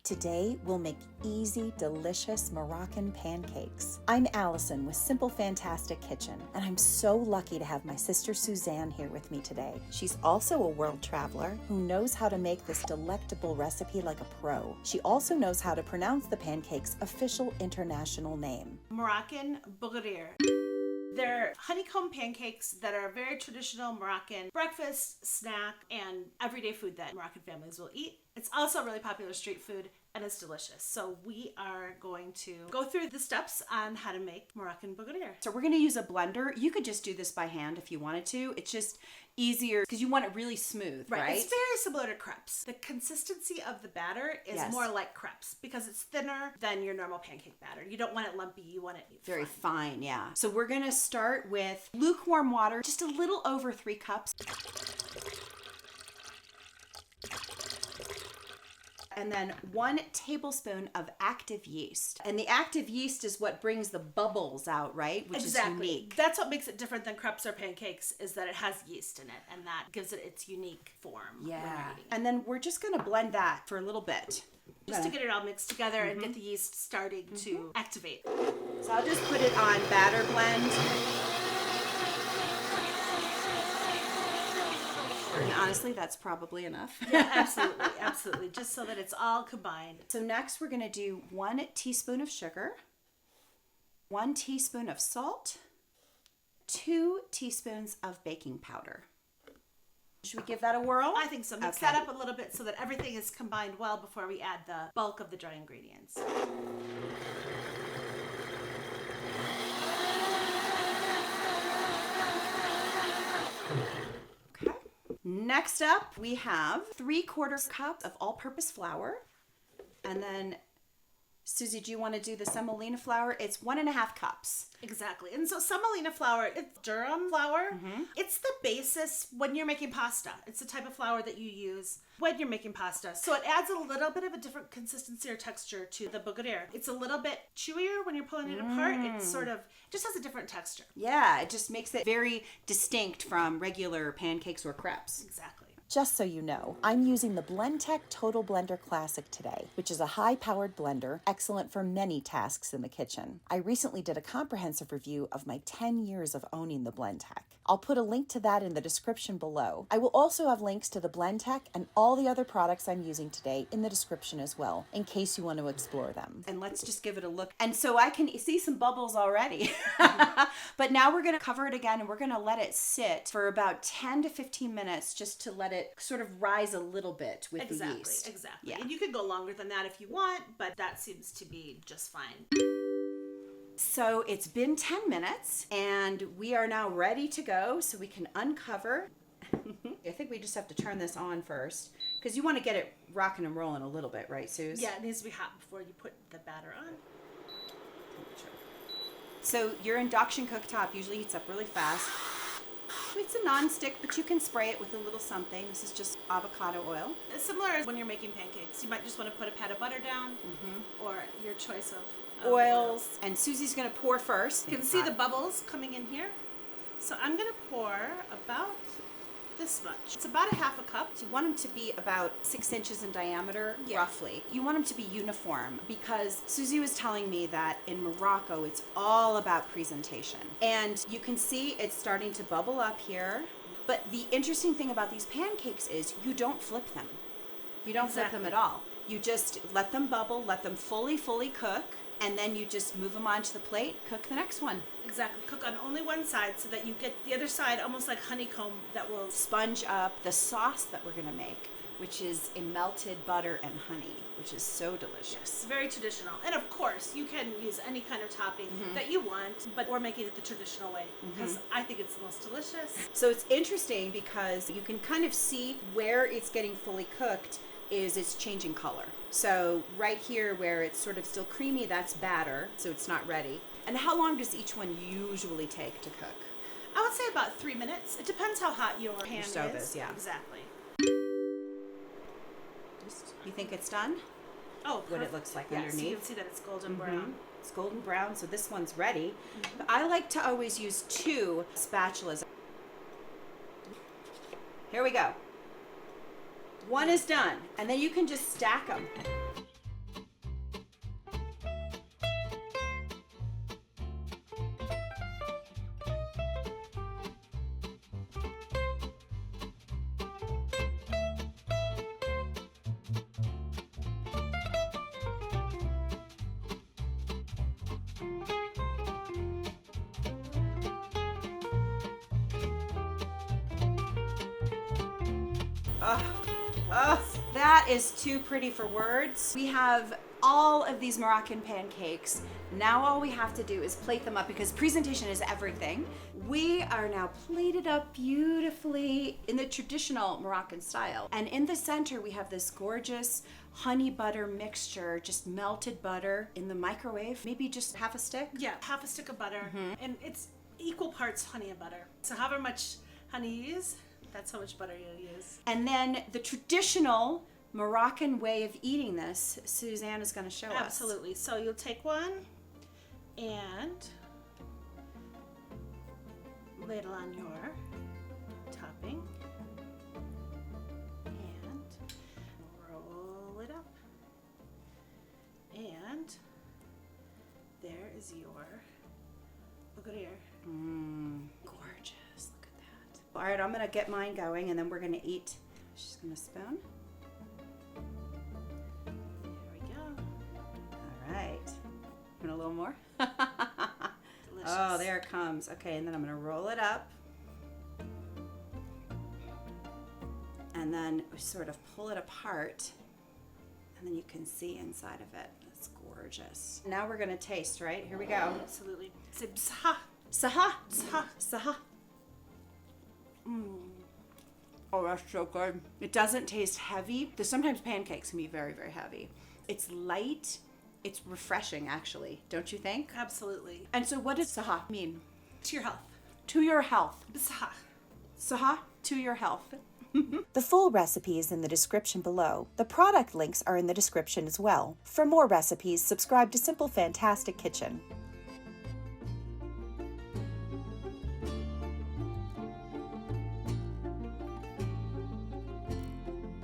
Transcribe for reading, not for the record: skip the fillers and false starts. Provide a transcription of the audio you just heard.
Today, we'll make easy, delicious Moroccan pancakes. I'm Allison with Simple Fantastic Kitchen, and I'm so lucky to have my sister Suzanne here with me today. She's also a world traveler who knows how to make this delectable recipe like a pro. She also knows how to pronounce the pancake's official international name. Moroccan Baghrir. They're honeycomb pancakes that are very traditional Moroccan breakfast, snack, and everyday food that Moroccan families will eat. It's also really popular street food, and it's delicious. So we are going to go through the steps on how to make Moroccan Baghrir. So we're going to use a blender. You could just do this by hand if you wanted to. It's just easier because you want it really smooth, right? It's very similar to crepes. The consistency of the batter is more like crepes because it's thinner than your normal pancake batter. You don't want it lumpy. You want it very fine, yeah. So we're going to start with lukewarm water, just a little over 3 cups. And then 1 tablespoon of active yeast. And the active yeast is what brings the bubbles out, right? Which is unique. That's what makes it different than crepes or pancakes, is that it has yeast in it, and that gives it its unique form. Yeah. And then we're just gonna blend that for a little bit. Just to get it all mixed together and get the yeast starting to activate. So I'll just put it on batter blend. And honestly, that's probably enough. Yeah, absolutely, absolutely. Just so that it's all combined. So next we're gonna do 1 teaspoon of sugar, 1 teaspoon of salt, 2 teaspoons of baking powder. Should we give that a whirl? I think so. Mix that up a little bit so that everything is combined well before we add the bulk of the dry ingredients. Next up, we have 3/4 cup of all-purpose flour. And then, Susie, do you want to do the semolina flour? It's 1.5 cups. Exactly. And so semolina flour, it's durum flour. It's the basis when you're making pasta. It's the type of flour that you use when you're making pasta. So it adds a little bit of a different consistency or texture to the baghrir. It's a little bit chewier when you're pulling it apart. It sort of just has a different texture. Yeah, it just makes it very distinct from regular pancakes or crepes. Exactly. Just so you know, I'm using the Blendtec Total Blender Classic today, which is a high-powered blender, excellent for many tasks in the kitchen. I recently did a comprehensive review of my 10 years of owning the Blendtec. I'll put a link to that in the description below. I will also have links to the Blendtec and all the other products I'm using today in the description as well, in case you want to explore them. And let's just give it a look. And so I can see some bubbles already. But now we're gonna cover it again and we're gonna let it sit for about 10 to 15 minutes just to let it sort of rise a little bit with the yeast. Exactly. Yeah. And you could go longer than that if you want, but that seems to be just fine. So it's been 10 minutes and we are now ready to go so we can uncover. I think we just have to turn this on first because you want to get it rocking and rolling a little bit, right, Suze? Yeah, it needs to be hot before you put the batter on. So your induction cooktop usually heats up really fast. It's a non-stick, but you can spray it with a little something. This is just avocado oil. It's similar as when you're making pancakes. You might just want to put a pat of butter down or your choice of oils. And Susie's going to pour first. You can see the bubbles coming in here. So I'm going to pour about this much. It's about 1/2 cup. You want them to be about 6 inches in diameter, roughly. You want them to be uniform because Susie was telling me that in Morocco, it's all about presentation. And you can see it's starting to bubble up here. But the interesting thing about these pancakes is you don't flip them. You don't flip them at all. You just let them bubble, let them fully cook, and then you just move them onto the plate, cook the next one. Exactly. Cook on only one side so that you get the other side almost like honeycomb that will sponge up the sauce that we're going to make, which is a melted butter and honey, which is so delicious. Yes, very traditional. And of course, you can use any kind of topping that you want, but we're making it the traditional way because I think it's the most delicious. So it's interesting because you can kind of see where it's getting fully cooked is it's changing color. So right here where it's sort of still creamy, that's batter, so it's not ready. And how long does each one usually take to cook? I would say about 3 minutes. It depends how hot your pan stove is. Yeah. Exactly. You think it's done? Oh, what it looks like underneath. So you can see that it's golden brown. It's golden brown, so this one's ready. But I like to always use 2 spatulas. Here we go. One is done, and then you can just stack them. That is too pretty for words. We have all of these Moroccan pancakes. Now all we have to do is plate them up because presentation is everything. We are now plated up beautifully in the traditional Moroccan style. And in the center, we have this gorgeous honey butter mixture, just melted butter in the microwave, maybe just half a stick. Yeah, half a stick of butter. And it's equal parts honey and butter. So however much honey you use, that's how much butter you'll use. And then the traditional Moroccan way of eating this, Suzanne is going to show us. Absolutely. So you'll take one and ladle on your topping and roll it up. And there is your Baghrir. Gorgeous. Look at that. All right, I'm going to get mine going and then we're going to eat. She's going to spoon. There we go. All right. And a little more. Delicious. Oh, there it comes. Okay, and then I'm going to roll it up. And then we sort of pull it apart. And then you can see inside of it. It's gorgeous. Now we're going to taste, right? Here we go. Absolutely. Say bsha. Saha. Bsha. Saha. Oh, that's so good. It doesn't taste heavy. There's sometimes pancakes can be very, very heavy. It's light. It's refreshing, actually. Don't you think? Absolutely. And so what does saha mean? To your health. To your health. Bsha. Saha, to your health. The full recipe is in the description below. The product links are in the description as well. For more recipes, subscribe to Simple Fantastic Kitchen.